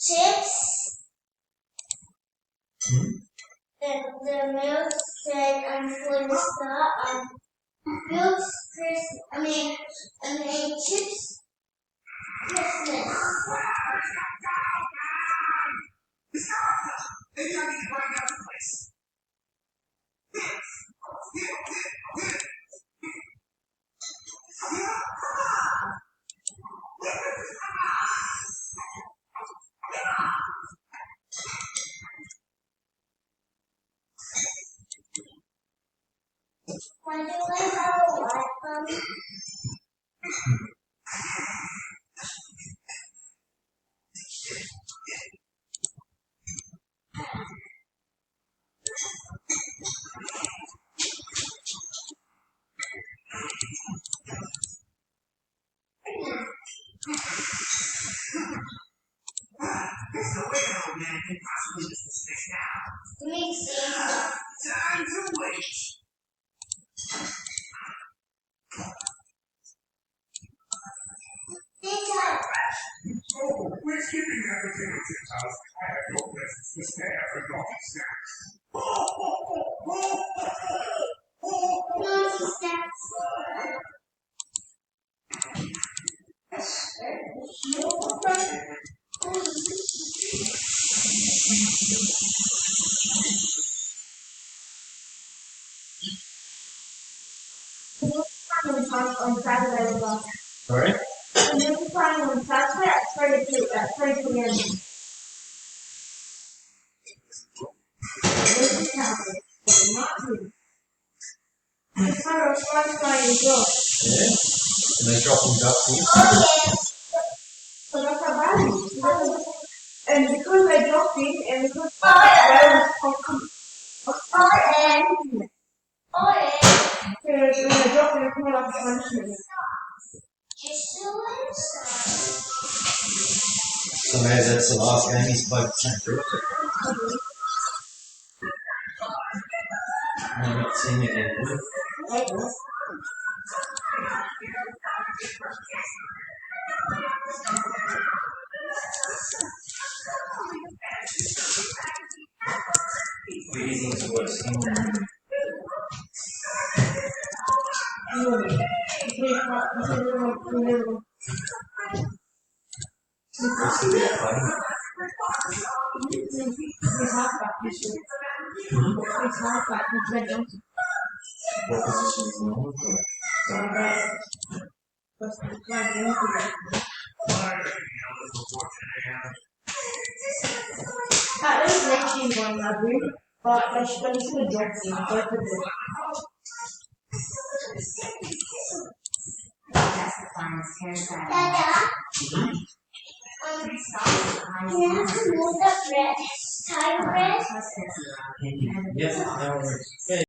Chips. The milk said for start milk chips Christmas. Why do I have a Wi-Fi? Time to wait. We're skipping that potato chips house. I have no presents to spare for coffee snacks. On Saturday as well. Sorry? And then we're playing on Saturday at 3 p.m. It's kind of fun playing as well. Yeah? And they drop them ducks Oh, yeah. So that's how bad it is. And because they dropped in, and because when they drop in, it's more like a punishment. So maybe that's the last game he's played for St. George. I'm not seeing it anymore. Breathing's worse. What position is normal for? That is next year's one, I agree. But I should have dropped in. Both of them. That's the finest hairstyle. You have to move the bread. Tie bread. Yes, no worries.